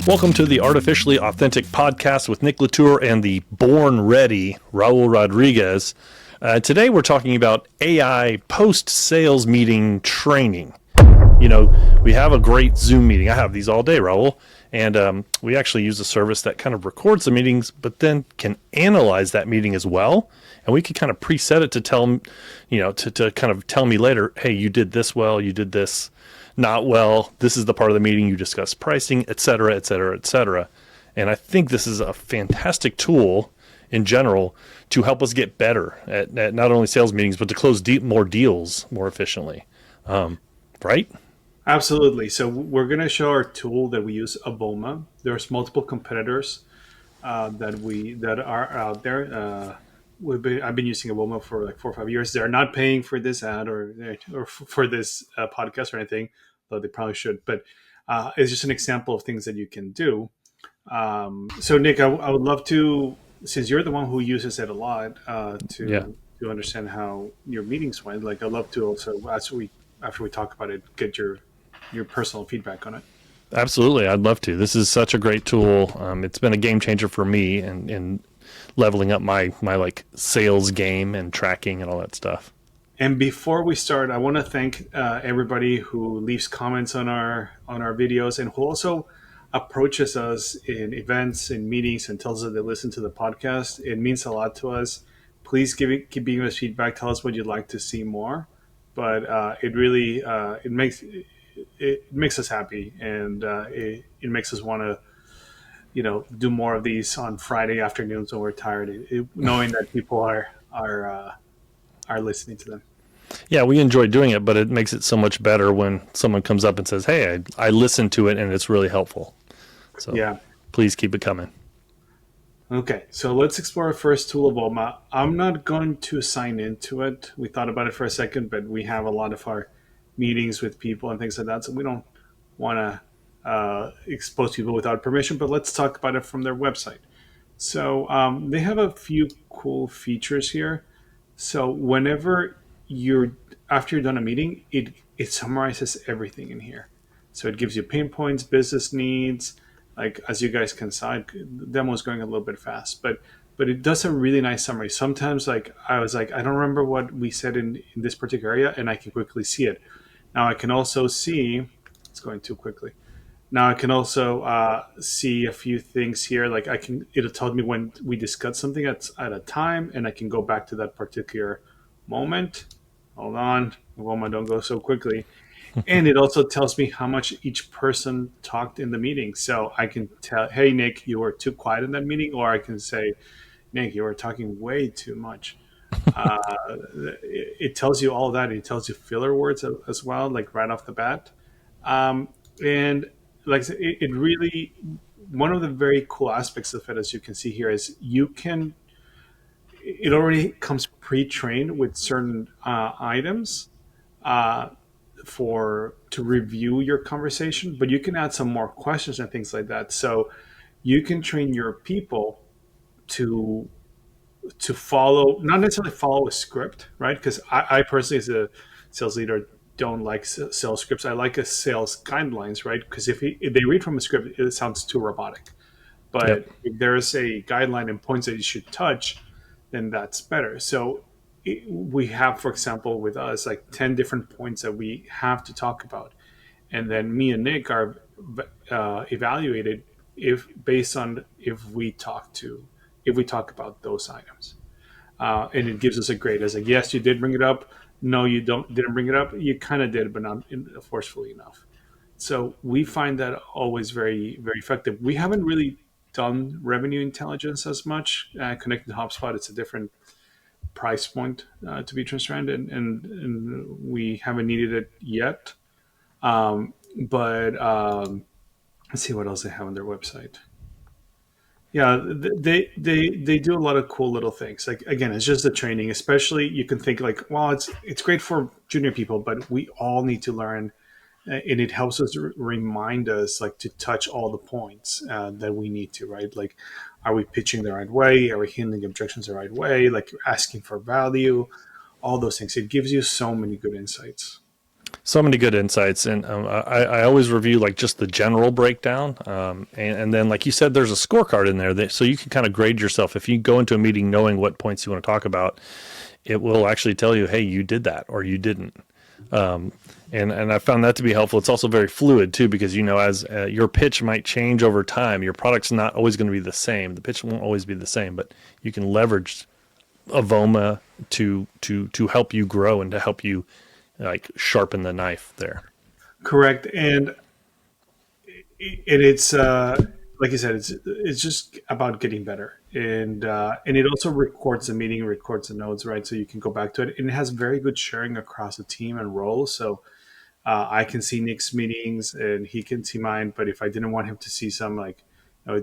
Welcome to the Artificially Authentic podcast with Nick Latour and the Born Ready Raul Rodriguez. Today we're talking about AI post-sales meeting training. You know, we have a great Zoom meeting. I have these all day, Raul. And we actually use a service that kind of records the meetings, but then can analyze that meeting as well. And we can kind of preset it to tell, to kind of tell me later, hey, you did this well, you did this not well. This is the part of the meeting you discussed pricing, et cetera, et cetera, et cetera. And I think this is a fantastic tool in general to help us get better at not only sales meetings, but to close more deals more efficiently. Right? Absolutely. So we're going to show our tool that we use, Avoma. There's multiple competitors that are out there. I've been using Avoma for like 4 or 5 years. They're not paying for this ad or for this podcast or anything, though they probably should. But it's just an example of things that you can do. So Nick, I would love to, since you're the one who uses it a lot, to understand how your meetings went. Like, I'd love to also, after we talk about it, get your personal feedback on it. Absolutely. I'd love to. This is such a great tool. It's been a game changer for me in leveling up my like sales game and tracking and all that stuff. And before we start, I want to thank everybody who leaves comments on our videos and who also approaches us in events and meetings and tells us they listen to the podcast. It means a lot to us. Please keep giving us feedback. Tell us what you'd like to see more. But it really it makes us happy, and it makes us want to do more of these on Friday afternoons when we're tired, knowing that people are listening to them. Yeah, we enjoy doing it, but it makes it so much better when someone comes up and says, hey, I listened to it and it's really helpful. So yeah, please keep it coming. Okay, so let's explore our first tool, Avoma. I'm not going to sign into it. We thought about it for a second, but we have a lot of our meetings with people and things like that, so we don't want to expose people without permission, but let's talk about it from their website. So they have a few cool features here. So whenever after you're done a meeting, it summarizes everything in here. So it gives you pain points, business needs. Like, as you guys can see, the demo is going a little bit fast, but it does a really nice summary. Sometimes, like, I was like, I don't remember what we said in this particular area, and I can quickly see it. Now I can also see, it's going too quickly. Now I can also see a few things here. Like, it'll tell me when we discussed something at a time, and I can go back to that particular moment. Hold on, Woma, don't go so quickly. And it also tells me how much each person talked in the meeting. So I can tell, hey, Nick, you were too quiet in that meeting. Or I can say, Nick, you were talking way too much. It tells you all of that. It tells you filler words as well, like right off the bat. And like I said, it really, one of the very cool aspects of it, as you can see here, is it already comes pre-trained with certain items to review your conversation, but you can add some more questions and things like that. So you can train your people to follow, not necessarily follow a script, right? Because I personally, as a sales leader, don't like sales scripts. I like a sales guidelines, right? Because if they read from a script, it sounds too robotic. But if there's a guideline and points that you should touch, then that's better. So we have, for example, with us, like 10 different points that we have to talk about. And then me and Nick are evaluated based on if we talk about those items. And it gives us a grade as like, yes, you did bring it up. No, you didn't bring it up. You kind of did, but not forcefully enough. So we find that always very, very effective. We haven't really done revenue intelligence as much. Connected to HubSpot, it's a different price point, to be transparent, and we haven't needed it yet. But let's see what else they have on their website. Yeah, they do a lot of cool little things. Like, again, it's just the training. Especially, you can think like, well, it's great for junior people, but we all need to learn, and it helps us remind us, like, to touch all the points that we need to, right? Like, are we pitching the right way? Are we handling objections the right way? Like, asking for value, all those things. It gives you so many good insights. So many good insights, and I always review like just the general breakdown, and then like you said, there's a scorecard in there so you can kind of grade yourself. If you go into a meeting knowing what points you want to talk about, it will actually tell you, hey, you did that or you didn't. And I found that to be helpful. It's also very fluid too, because as your pitch might change over time, your product's not always going to be the same. The pitch won't always be the same, but you can leverage Avoma to help you grow and to help you like sharpen the knife there. Correct. And it's like you said, it's just about getting better, and it also records the meeting, records the notes, right? So you can go back to it, and it has very good sharing across the team and roles. So I can see Nick's meetings, and he can see mine. But if I didn't want him to see some, like,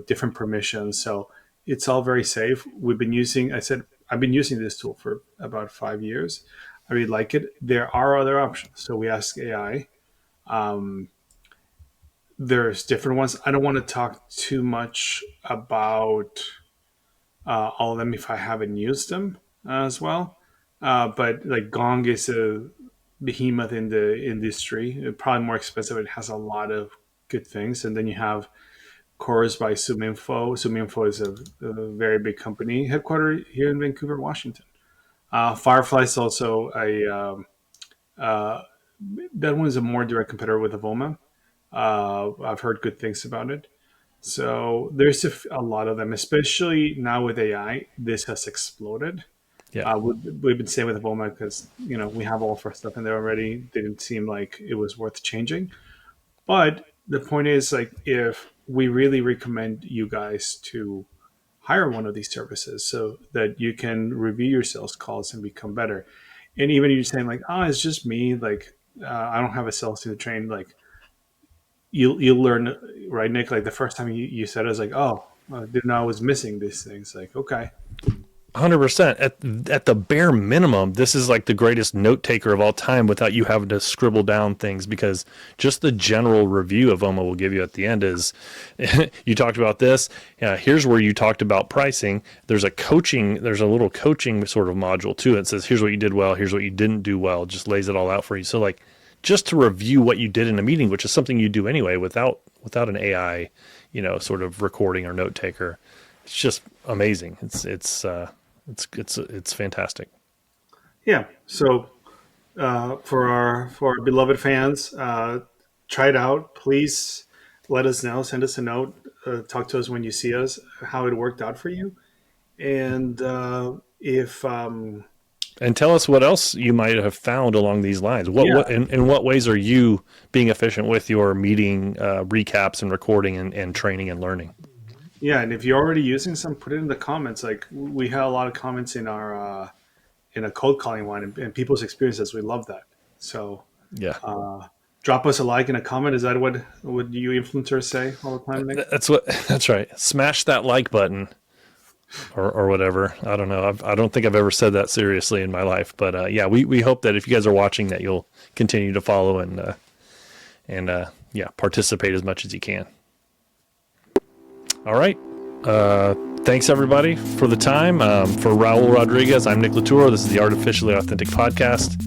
different permissions, so it's all very safe. I've been using this tool for about 5 years. I really like it. There are other options. So we ask AI. Um, there's different ones. I don't want to talk too much about all of them if I haven't used them as well. But like Gong is a behemoth in the industry. Probably more expensive. It has a lot of good things. And then you have Chorus by ZoomInfo. ZoomInfo is a very big company headquartered here in Vancouver, Washington. Firefly is also uh, that one is a more direct competitor with Avoma. I've heard good things about it. So there's a lot of them, especially now with AI. This has exploded. Yeah, We've been saying with Avoma because we have all of our stuff in there already. Didn't seem like it was worth changing. But the point is, like, if we really recommend you guys to hire one of these services so that you can review your sales calls and become better. And even if you're saying like, oh, it's just me, like, I don't have a sales team to train, like, you'll learn, right, Nick? Like the first time you said it, I was like, oh, I didn't know I was missing these things. Like, okay. 100%. At the bare minimum, this is like the greatest note taker of all time without you having to scribble down things, because just the general review of Avoma will give you at the end is you talked about this. Here's where you talked about pricing. There's a little coaching sort of module too. It says, here's what you did well. Here's what you didn't do well. It just lays it all out for you. So like just to review what you did in a meeting, which is something you do anyway without an AI, sort of recording or note taker. It's just amazing. It's fantastic. Yeah. So for our beloved fans, try it out. Please let us know. Send us a note. Talk to us when you see us, how it worked out for you, and if And tell us what else you might have found along these lines. What in what ways are you being efficient with your meeting recaps and recording and training and learning? yeah, and if you're already using some, put it in the comments. Like, we had a lot of comments in our in a cold calling one, and people's experiences. We love that. So Yeah. drop us a like and a comment. Is that what you influencers say all the time, Nick? That's right. Smash that like button or whatever. I don't know. I don't think I've ever said that seriously in my life, but yeah, we hope that if you guys are watching that you'll continue to follow and participate as much as you can. All right. Thanks everybody for the time. For Raul Rodriguez, I'm Nick Latour. This is the Artificially Authentic Podcast.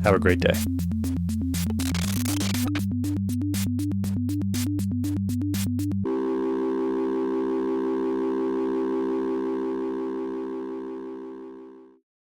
Have a great day.